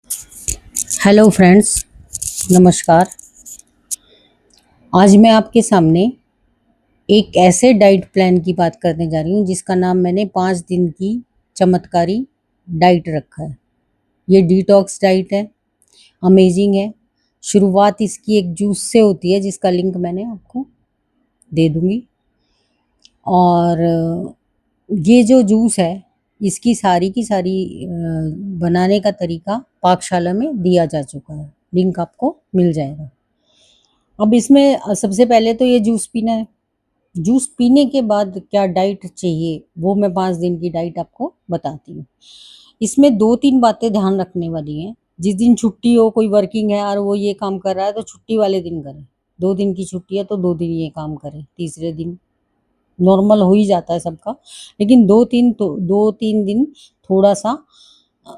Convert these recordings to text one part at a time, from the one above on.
Hello friends, नमस्कार। आज मैं आपके सामने एक ऐसे डाइट प्लान की बात करने जा रही हूँ जिसका नाम मैंने 5 दिन की चमत्कारी डाइट रखा है। ये डिटॉक्स डाइट है, अमेजिंग है। शुरुआत इसकी एक जूस से होती है जिसका लिंक मैंने आपको दे दूँगी। और ये जो जूस है इसकी सारी की सारी बनाने का तरीका पाकशाला में दिया जा चुका है, लिंक आपको मिल जाएगा। अब इसमें सबसे पहले तो ये जूस पीना है। जूस पीने के बाद क्या डाइट चाहिए वो मैं 5 दिन की डाइट आपको बताती हूँ। इसमें 2-3 बातें ध्यान रखने वाली हैं। जिस दिन छुट्टी हो, कोई वर्किंग है और वो ये काम कर रहा है तो छुट्टी वाले दिन करे। 2 दिन की छुट्टी है तो 2 दिन ये काम करे, तीसरे दिन नॉर्मल हो ही जाता है सबका। लेकिन 2-3 दिन थोड़ा-सा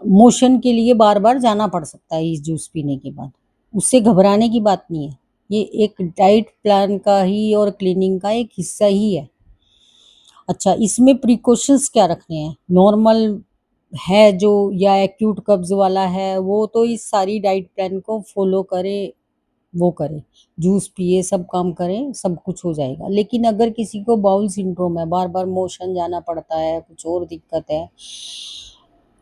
मोशन के लिए बार-बार जाना पड़ सकता है इस जूस पीने के बाद। उससे घबराने की बात नहीं है। ये एक डाइट प्लान का ही और क्लीनिंग का एक हिस्सा ही है। अच्छा, इसमें प्रिकॉशंस क्या रखने हैं? नॉर्मल है जो या एक्यूट कब्ज़ वाला है वो तो इस सारी डाइट प्लान को फ़ॉलो करे, वो करे। जूस पिए, सब काम करें, सब कुछ हो जाएगा। लेकिन अगर किसी को बाउल सिंड्रोम है, बार-बार मोशन जाना पड़ता है, कुछ और दिक्कत है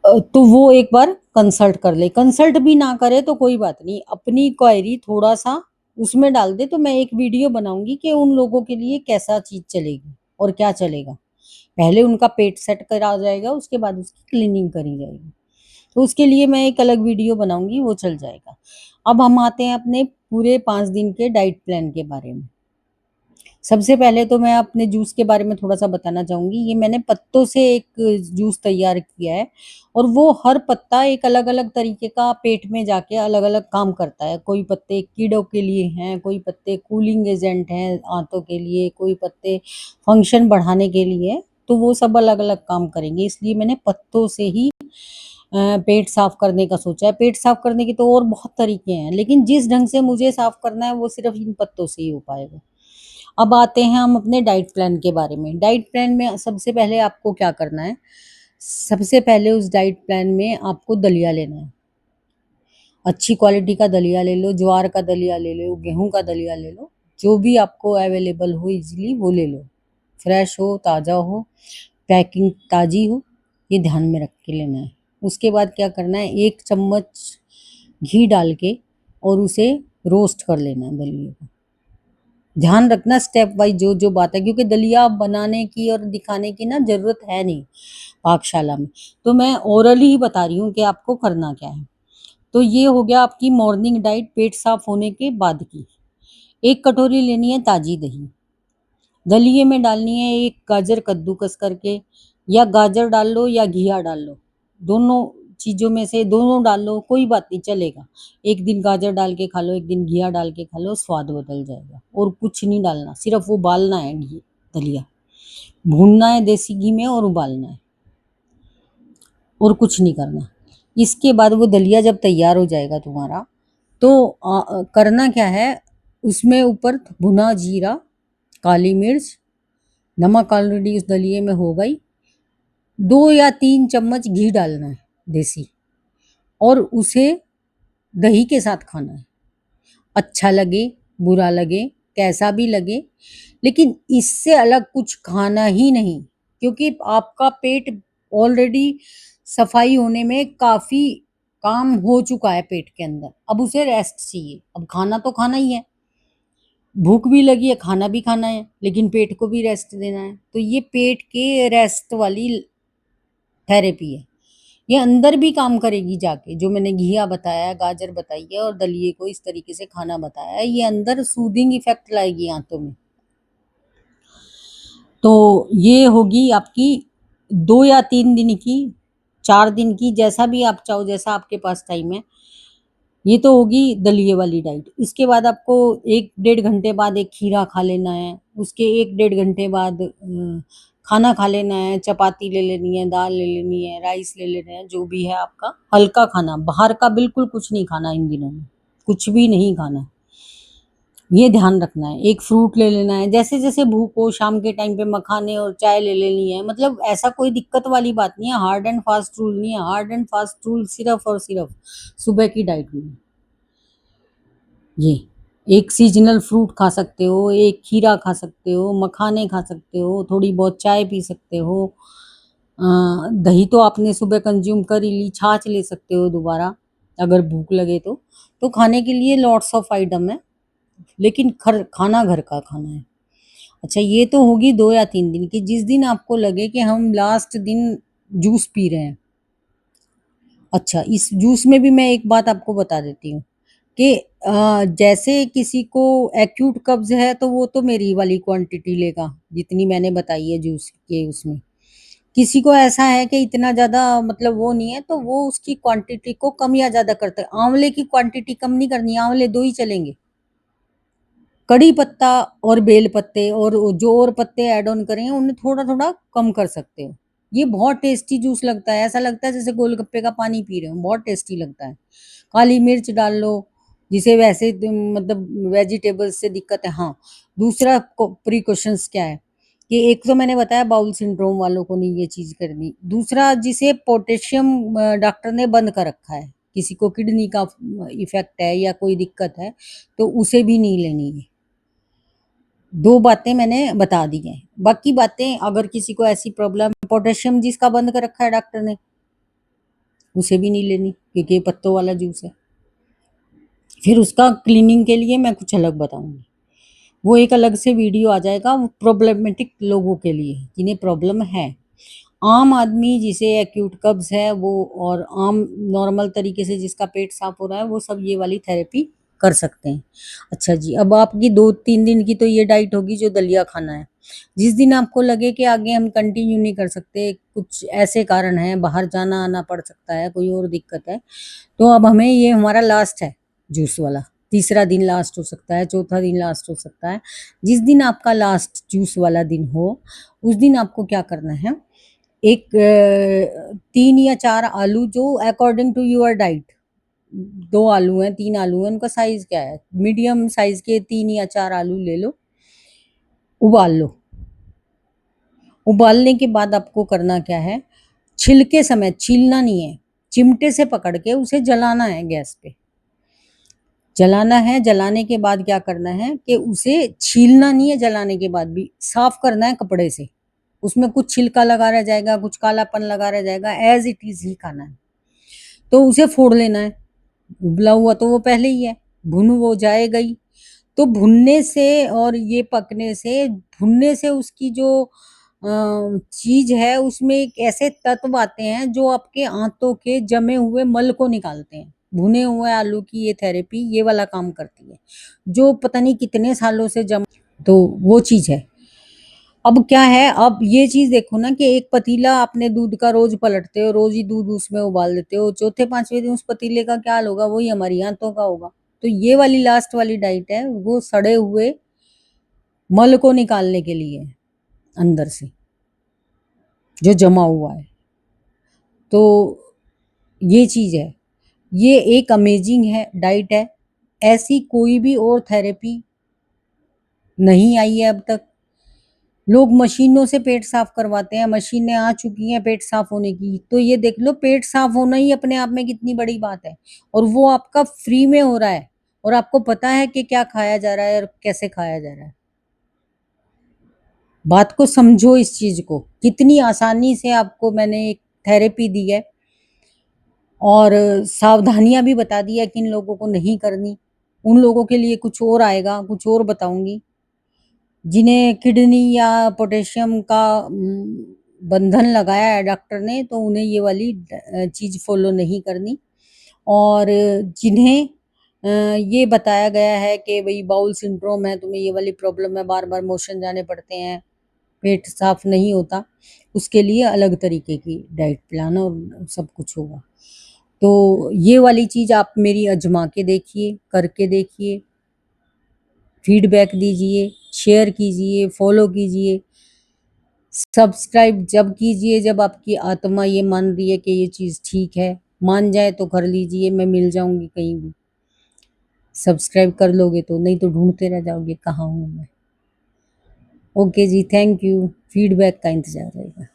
तो वो एक बार कंसल्ट कर ले। कंसल्ट भी ना करे तो कोई बात नहीं, अपनी क्वेरी थोड़ा-सा उसमें डाल दे तो मैं एक वीडियो बनाऊँगी कि उन लोगों के लिए कैसा चीज़ चलेगी और क्या चलेगा। पहले उनका पेट सेट करा जाएगा, उसके बाद उसकी क्लीनिंग करी जाएगी। तो उसके लिए मैं एक अलग वीडियो बनाऊँगी, वो चल जाएगा। अब हम आते हैं अपने पूरे 5 दिन के डाइट प्लान के बारे में। सबसे पहले तो मैं अपने जूस के बारे में थोड़ा-सा बताना चाहूँगी। ये मैंने पत्तों से एक जूस तैयार किया है और वो हर पत्ता एक अलग-अलग तरीके का पेट में जाके अलग-अलग काम करता है। कोई पत्ते कीड़ों के लिए हैं, कोई पत्ते कूलिंग एजेंट हैं आँतों के लिए, कोई पत्ते फंक्शन बढ़ाने के लिए हैं, तो वो सब अलग-अलग काम करेंगे। इसलिए मैंने पत्तों से ही पेट साफ करने का सोचा है। पेट साफ करने के तो और बहुत तरीके हैं, लेकिन जिस ढंग से मुझे साफ करना है वो सिर्फ़ इन पत्तों से ही हो पाएगा। अब आते हैं हम अपने डाइट प्लान के बारे में। डाइट प्लान में सबसे पहले आपको क्या करना है, सबसे पहले उस डाइट प्लान में आपको दलिया लेना है। अच्छी क्वालिटी का दलिया ले लो, ज्वार का दलिया ले लो, गेहूँ का दलिया ले लो, जो भी आपको अवेलेबल हो ईज़िली वो ले लो। फ्रेश हो, ताज़ा हो, पैकिंग ताज़ी हो, ये ध्यान में रख के लेना है। उसके बाद क्या करना है, 1 चम्मच घी डाल के और उसे रोस्ट कर लेना है दलिये को। ध्यान रखना स्टेप वाइज़ जो-जो बात है, क्योंकि दलिया बनाने की और दिखाने की ना ज़रूरत है नहीं पाकशाला में। तो मैं ओरली ही बता रही हूँ कि आपको करना क्या है। तो ये हो गया आपकी मॉर्निंग डाइट पेट साफ होने के बाद की। 1 कटोरी लेनी है ताज़ी दही। दलिये में डालनी है 1 गाजर कद्दूकस करके, या गाजर डाल लो या घिया डाल लो। दोनों चीज़ों में से दोनों डाल लो, कोई बात नहीं चलेगा। एक दिन गाजर डाल के खा लो, एक दिन घिया डाल के खा लो, स्वाद बदल जाएगा। और कुछ नहीं डालना, सिर्फ़ उबालना है घी दलिया। भूनना है देसी घी में और उबालना है, और कुछ नहीं करना। इसके बाद वो दलिया जब तैयार हो जाएगा तुम्हारा, तो करना क्या है, उसमें ऊपर भुना जीरा, काली मिर्च, नमक ऑलरेडी उस दलिये में होगा ही, 2 या 3 चम्मच घी डालना है देसी, और उसे दही के साथ खाना है। अच्छा लगे, बुरा लगे, कैसा भी लगे, लेकिन इससे अलग कुछ खाना ही नहीं, क्योंकि आपका पेट ऑलरेडी सफाई होने में काफ़ी काम हो चुका है पेट के अंदर, अब उसे रेस्ट चाहिए। अब खाना तो खाना ही है, भूख भी लगी है, खाना भी खाना है, लेकिन पेट को भी रेस्ट देना है। तो ये पेट के रेस्ट वाली थेरेपी है। ये अंदर भी काम करेगी जाके, जो मैंने घिया बताया, गाजर बताई है और दलिये को इस तरीके से खाना बताया है, ये अंदर सूदिंग इफ़ेक्ट लाएगी आँतों में। तो ये होगी आपकी 2 या 3 दिन की, 4 दिन की, जैसा भी आप चाहो, जैसा आपके पास टाइम है। ये तो होगी दलिये वाली डाइट। इसके बाद आपको 1 डेढ़ घंटे बाद एक खीरा खा लेना है, उसके 1 डेढ़ घंटे बाद खाना खा लेना है, चपाती ले लेनी है, दाल ले लेनी है, राइस ले लेना है, जो भी है आपका, हल्का खाना, बाहर का बिल्कुल कुछ नहीं खाना इन दिनों में, कुछ भी नहीं खाना। ये ध्यान रखना है। एक फ्रूट ले लेना है, जैसे-जैसे भूख हो शाम के टाइम पे मखाने और चाय ले लेनी है। मतलब ऐसा कोई दिक्कत वाली बात नहीं है, हार्ड एंड फास्ट रूल नहीं है। हार्ड एंड फास्ट रूल सिर्फ़ और सिर्फ़ सुबह की डाइट में है। ये एक सीज़नल फ्रूट खा सकते हो, एक खीरा खा सकते हो, मखाने खा सकते हो, थोड़ी बहुत चाय पी सकते हो। दही तो आपने सुबह कंज़्यूम कर ही ली, छाछ ले सकते हो दोबारा, अगर भूख लगे तो। तो खाने के लिए लॉट्स ऑफ आइटम है, लेकिन खर खाना घर का खाना है। अच्छा, ये तो होगी 2 या 3 दिन की। जिस दिन आपको लगे कि हम लास्ट दिन जूस पी रहे हैं, अच्छा इस जूस में भी मैं एक बात आपको बता देती हूँ कि जैसे किसी को एक्यूट कब्ज़ है तो वो तो मेरी वाली क्वांटिटी लेगा, जितनी मैंने बताई है जूस के उसमें। किसी को ऐसा है कि इतना ज़्यादा मतलब वो नहीं है, तो वो उसकी क्वांटिटी को कम या ज़्यादा करता है। आँवले की क्वांटिटी कम नहीं करनी, आँवले 2 ही चलेंगे। कड़ी पत्ता और बेल पत्ते और जो और पत्ते ऐड ऑन करें उन्हें थोड़ा-थोड़ा कम कर सकते हो। ये बहुत टेस्टी जूस लगता है, ऐसा लगता है जैसे गोलगप्पे का पानी पी रहे हो, बहुत टेस्टी लगता है। काली मिर्च डाल लो, जिसे वैसे तुम मतलब वेजिटेबल्स से दिक्कत है। हाँ, दूसरा को प्रिकॉशंस क्या है कि एक तो मैंने बताया बाउल सिंड्रोम वालों को नहीं ये चीज़ करनी। दूसरा जिसे पोटेशियम डॉक्टर ने बंद कर रखा है, किसी को किडनी का इफ़ेक्ट है या कोई दिक्कत है, तो उसे भी नहीं लेनी है। 2 बातें मैंने बता दी हैं। बाकी बातें अगर किसी को ऐसी प्रॉब्लम पोटेशियम जिसका बंद कर रखा है डॉक्टर ने, उसे भी नहीं लेनी क्योंकि ये पत्तों वाला जूस है। फिर उसका क्लीनिंग के लिए मैं कुछ अलग बताऊँगी। वो एक अलग से वीडियो आ जाएगा वो प्रॉब्लमेटिक लोगों के लिए, जिन्हें प्रॉब्लम है। आम आदमी जिसे एक्यूट कब्ज़ है वो और आम नॉर्मल तरीके से जिसका पेट साफ़ हो रहा है, वो सब ये वाली थेरेपी कर सकते हैं। अच्छा जी, अब आपकी 2-3 दिन की तो ये डाइट होगी जो दलिया खाना है। जिस दिन आपको लगे कि आगे हम कंटिन्यू नहीं कर सकते, कुछ ऐसे कारण हैं, बाहर जाना-आना पड़ सकता है, कोई और दिक्कत है, तो अब हमें ये हमारा लास्ट है जूस वाला। तीसरा दिन लास्ट हो सकता है, चौथा दिन लास्ट हो सकता है। जिस दिन आपका लास्ट जूस वाला दिन हो, उस दिन आपको क्या करना है, एक 3 या 4 आलू जो अकॉर्डिंग टू योर डाइट 2 आलू हैं, 3 आलू हैं, उनका साइज़ क्या है? मीडियम साइज़ के 3 या 4 आलू ले लो, उबाल लो। उबालने के बाद आपको करना क्या है, छिलके समेत छीलना नहीं है, चिमटे से पकड़ के उसे जलाना है गैस पे। जलाना है, जलाने के बाद क्या करना है कि उसे छीलना नहीं है जलाने के बाद भी, साफ करना है कपड़े से। उसमें कुछ छिलका लगा रह जाएगा, कुछ कालापन लगा रह जाएगा, ऐज़ इट इज़ ही खाना है। तो उसे फोड़ लेना है, उबला हुआ तो वो पहले ही है, भुन वो जाएगा ही। तो भुनने से और ये पकने से भुनने से उसकी जो चीज़ है उसमें एक ऐसे तत्व आते हैं जो आपके आँतों के जमे हुए मल को निकालते हैं। भुने हुए आलू की ये थेरेपी ये वाला काम करती है, जो पता नहीं कितने सालों से तो वो चीज़ है। अब क्या है, अब ये चीज़ देखो ना कि एक पतीला आपने दूध का रोज़ पलटते हो, रोज़ ही दूध उसमें उबाल देते हो, चौथे-पाँचवें दिन उस पतीले का क्या हाल होगा? वही हमारी आँतों का होगा। तो ये वाली लास्ट वाली डाइट है, वो सड़े हुए मल को निकालने के लिए है, अंदर से, जो जमा हुआ है। तो ये चीज़ है, ये एक अमेज़िंग है डाइट है, ऐसी कोई भी और थेरेपी नहीं आई है अब तक। लोग मशीनों से पेट साफ करवाते हैं, मशीनें आ चुकी हैं पेट साफ होने की, तो ये देख लो पेट साफ होना ही अपने आप में कितनी बड़ी बात है और वो आपका फ्री में हो रहा है और आपको पता है कि क्या खाया जा रहा है और कैसे खाया जा रहा है। बात को समझो इस चीज़ को, कितनी आसानी से आपको मैंने एक थेरेपी दी है और सावधानियाँ भी बता दी है किन लोगों को नहीं करनी। उन लोगों के लिए कुछ और आएगा, कुछ और बताऊँगी। जिन्हें किडनी या पोटेशियम का बंधन लगाया है डॉक्टर ने तो उन्हें ये वाली चीज़ फ़ॉलो नहीं करनी और जिन्हें ये बताया गया है कि भई बाउल सिंड्रोम है, तुम्हें ये वाली प्रॉब्लम है, बार-बार मोशन जाने पड़ते हैं, पेट साफ़ नहीं होता, उसके लिए अलग तरीके की डाइट प्लान और सब कुछ होगा। तो ये वाली चीज़ आप मेरी आज़मा के देखिए, करके देखिए, फीडबैक दीजिए, शेयर कीजिए, फ़ॉलो कीजिए। सब्सक्राइब जब कीजिए जब आपकी आत्मा ये मान रही है कि ये चीज़ ठीक है, मान जाए तो कर लीजिए, मैं मिल जाऊँगी कहीं भी। सब्सक्राइब कर लोगे तो, नहीं तो ढूंढते रह जाओगे कहाँ हूँ मैं। ओके जी, थैंक यू। फीडबैक का इंतजार रहेगा।